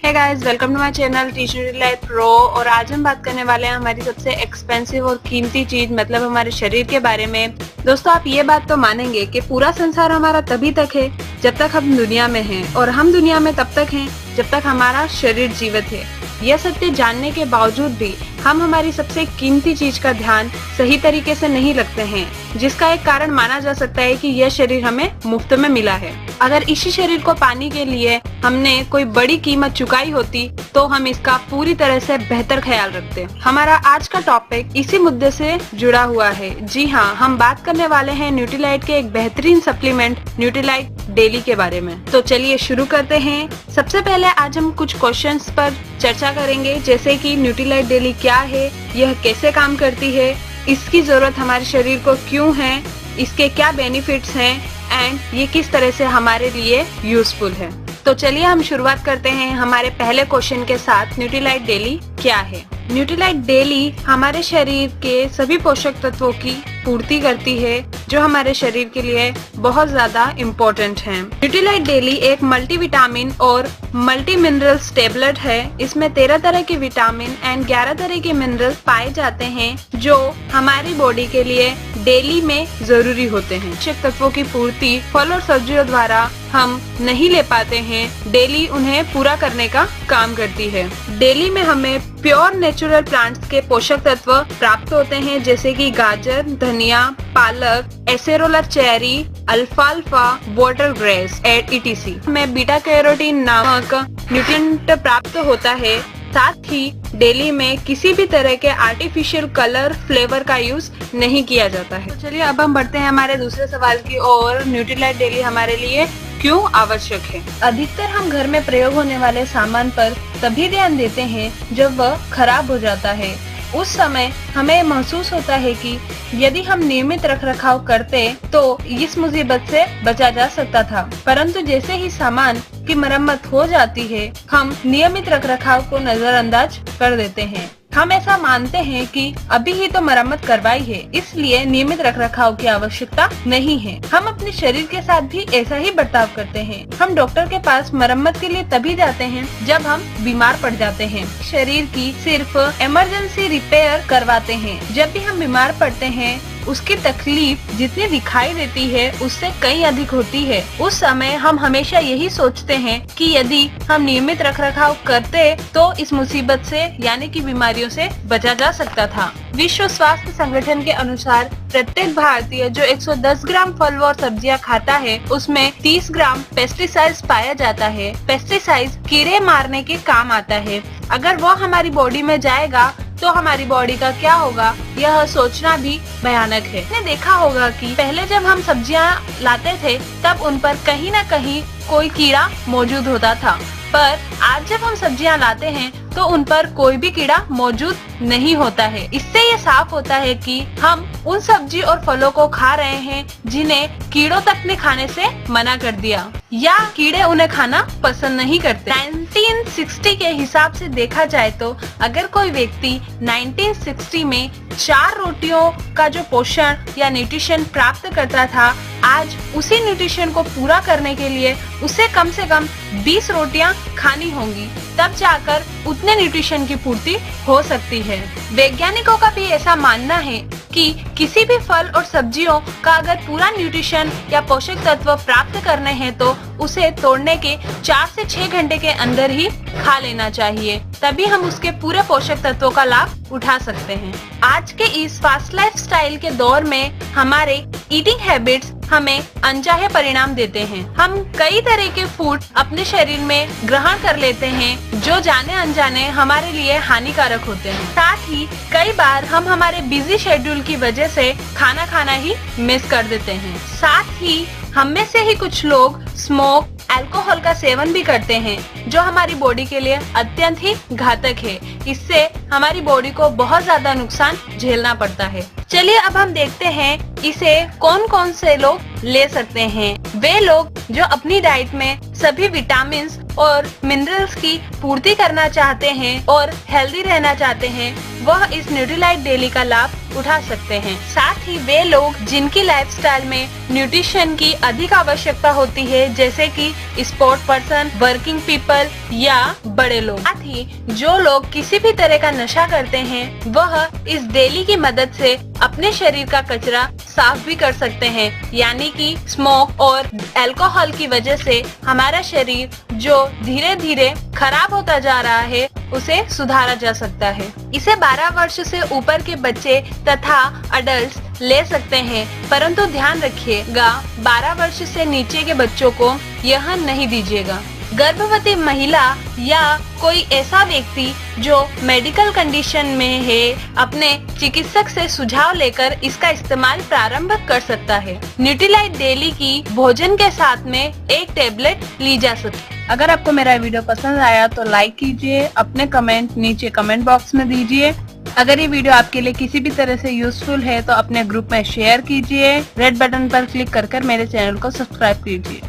Hey guys, welcome to my channel teach Nutrilite pro. और आज हम बात करने वाले हैं हमारी सबसे एक्सपेंसिव और कीमती चीज मतलब हमारे शरीर के बारे में। दोस्तों, आप ये बात तो मानेंगे कि पूरा संसार हमारा तभी तक है जब तक हम दुनिया में हैं, और हम दुनिया में तब तक हैं जब तक हमारा शरीर जीवित है। यह सत्य जानने के बावजूद भी हम हमारी सबसे कीमती चीज का ध्यान सही तरीके से नहीं रखते हैं, जिसका एक कारण माना जा सकता है कि यह शरीर हमें मुफ्त में मिला है। अगर इसी शरीर को पाने के लिए हमने कोई बड़ी कीमत चुकाई होती तो हम इसका पूरी तरह से बेहतर ख्याल रखते। हमारा आज का टॉपिक इसी मुद्दे से जुड़ा हुआ है। जी हाँ, हम बात करने वाले हैं न्यूट्रीलाइट के एक बेहतरीन सप्लीमेंट न्यूट्रीलाइट डेली के बारे में। तो चलिए शुरू करते हैं। सबसे पहले आज हम कुछ क्वेश्चंस पर चर्चा करेंगे, जैसे कि न्यूट्रीलाइट डेली क्या है, यह कैसे काम करती है, इसकी जरूरत हमारे शरीर को क्यों है, इसके क्या बेनिफिट्स हैं एंड ये किस तरह से हमारे लिए यूजफुल है। तो चलिए हम शुरुआत करते हैं हमारे पहले क्वेश्चन के साथ। न्यूट्रीलाइट डेली क्या है? न्यूट्रीलाइट डेली हमारे शरीर के सभी पोषक तत्वों की पूर्ति करती है जो हमारे शरीर के लिए बहुत ज्यादा इम्पोर्टेंट है। न्यूट्रीलाइट डेली एक मल्टीविटामिन और मल्टी मिनरल्स टेबलेट है। इसमें 13 तरह के विटामिन एंड 11 तरह के मिनरल्स पाए जाते हैं जो हमारी बॉडी के लिए डेली में जरूरी होते हैं। पोषक तत्वों की पूर्ति फल और सब्जियों द्वारा हम नहीं ले पाते हैं, डेली उन्हें पूरा करने का काम करती है। डेली में हमें प्योर नेचुरल प्लांट्स के पोषक तत्व प्राप्त होते हैं, जैसे कि गाजर, धनिया, पालक, एसेरोला चेरी, अल्फाल्फा, वाटर ग्रेस etc. में बीटा कैरोटीन नामक न्यूट्रिएंट प्राप्त होता है। साथ ही डेली में किसी भी तरह के आर्टिफिशियल कलर फ्लेवर का यूज नहीं किया जाता है। तो चलिए अब हम बढ़ते हैं हमारे दूसरे सवाल की ओर। न्यूट्रीलाइट डेली हमारे लिए क्यों आवश्यक है? अधिकतर हम घर में प्रयोग होने वाले सामान पर तभी ध्यान देते हैं जब वह खराब हो जाता है। उस समय हमें महसूस होता है कि यदि हम नियमित रखरखाव करते तो इस मुसीबत से बचा जा सकता था, परंतु जैसे ही सामान की मरम्मत हो जाती है हम नियमित रखरखाव को नजरअंदाज कर देते हैं। हम ऐसा मानते हैं कि अभी ही तो मरम्मत करवाई है, इसलिए नियमित रखरखाव की आवश्यकता नहीं है। हम अपने शरीर के साथ भी ऐसा ही बर्ताव करते हैं। हम डॉक्टर के पास मरम्मत के लिए तभी जाते हैं जब हम बीमार पड़ जाते हैं। शरीर की सिर्फ इमरजेंसी रिपेयर करवाते हैं। जब भी हम बीमार पड़ते हैं उसकी तकलीफ जितनी दिखाई देती है उससे कहीं अधिक होती है। उस समय हम हमेशा यही सोचते हैं कि यदि हम नियमित रखरखाव करते तो इस मुसीबत से यानी कि बीमारियों से बचा जा सकता था। विश्व स्वास्थ्य संगठन के अनुसार प्रत्येक भारतीय जो 110 ग्राम फल और सब्जियां खाता है उसमें 30 ग्राम पेस्टिसाइड्स पाया जाता है। पेस्टिसाइड्स कीड़े मारने के काम आता है। अगर वो हमारी बॉडी में जाएगा तो हमारी बॉडी का क्या होगा, यह सोचना भी भयानक है। आपने देखा होगा कि पहले जब हम सब्जियां लाते थे तब उन पर कहीं न कहीं कोई कीड़ा मौजूद होता था, पर आज जब हम सब्जियां लाते हैं तो उन पर कोई भी कीड़ा मौजूद नहीं होता है। इससे ये साफ होता है कि हम उन सब्जी और फलों को खा रहे हैं जिन्हें कीड़ों तक ने खाने से मना कर दिया या कीड़े उन्हें खाना पसंद नहीं करते। 1960 के हिसाब से देखा जाए तो अगर कोई व्यक्ति 1960 में 4 रोटियों का जो पोषण या न्यूट्रिशन प्राप्त करता था, आज उसी न्यूट्रिशन को पूरा करने के लिए उसे कम से कम 20 रोटियां खानी होंगी, तब जाकर उतने न्यूट्रिशन की पूर्ति हो सकती है। वैज्ञानिकों का भी ऐसा मानना है कि किसी भी फल और सब्जियों का अगर पूरा न्यूट्रिशन या पोषक तत्व प्राप्त करने हैं तो उसे तोड़ने के 4 से 6 घंटे के अंदर ही खा लेना चाहिए, तभी हम उसके पूरे पोषक तत्वों का लाभ उठा सकते हैं। आज के इस फास्ट लाइफ स्टाइल के दौर में हमारे ईटिंग हैबिट्स हमें अनचाहे परिणाम देते हैं। हम कई तरह के फूड अपने शरीर में ग्रहण कर लेते हैं जो जाने अनजाने हमारे लिए हानिकारक होते हैं। साथ ही कई बार हम हमारे बिजी शेड्यूल की वजह से खाना खाना ही मिस कर देते हैं। साथ ही हम में से ही कुछ लोग स्मोक, अल्कोहल का सेवन भी करते हैं जो हमारी बॉडी के लिए अत्यंत ही घातक है। इससे हमारी बॉडी को बहुत ज्यादा नुकसान झेलना पड़ता है। चलिए अब हम देखते हैं इसे कौन कौन से लोग ले सकते हैं। वे लोग जो अपनी डाइट में सभी विटामिन्स और मिनरल्स की पूर्ति करना चाहते हैं और हेल्दी रहना चाहते हैं, वह इस न्यूट्रीलाइट डेली का लाभ उठा सकते हैं। साथ ही वे लोग जिनकी लाइफस्टाइल में न्यूट्रिशन की अधिक आवश्यकता होती है, जैसे कि स्पोर्ट पर्सन, वर्किंग पीपल या बड़े लोग। साथ ही जो लोग किसी भी तरह का नशा करते हैं वह इस डेली की मदद से अपने शरीर का कचरा साफ भी कर सकते हैं, यानी कि स्मोक और अल्कोहल की वजह से हमारा शरीर जो धीरे धीरे खराब होता जा रहा है उसे सुधारा जा सकता है। इसे 12 वर्ष से ऊपर के बच्चे तथा अडल्ट ले सकते हैं, परंतु ध्यान रखिएगा 12 वर्ष से नीचे के बच्चों को यह नहीं दीजिएगा। गर्भवती महिला या कोई ऐसा व्यक्ति जो मेडिकल कंडीशन में है अपने चिकित्सक से सुझाव लेकर इसका इस्तेमाल प्रारंभ कर सकता है। न्यूट्रीलाइट डेली की भोजन के साथ में एक टेबलेट ली जा सकती है। अगर आपको मेरा वीडियो पसंद आया तो लाइक कीजिए, अपने कमेंट नीचे कमेंट बॉक्स में दीजिए। अगर ये वीडियो आपके लिए किसी भी तरह से यूजफुल है तो अपने ग्रुप में शेयर कीजिए। रेड बटन पर क्लिक कर मेरे चैनल को सब्सक्राइब कीजिए।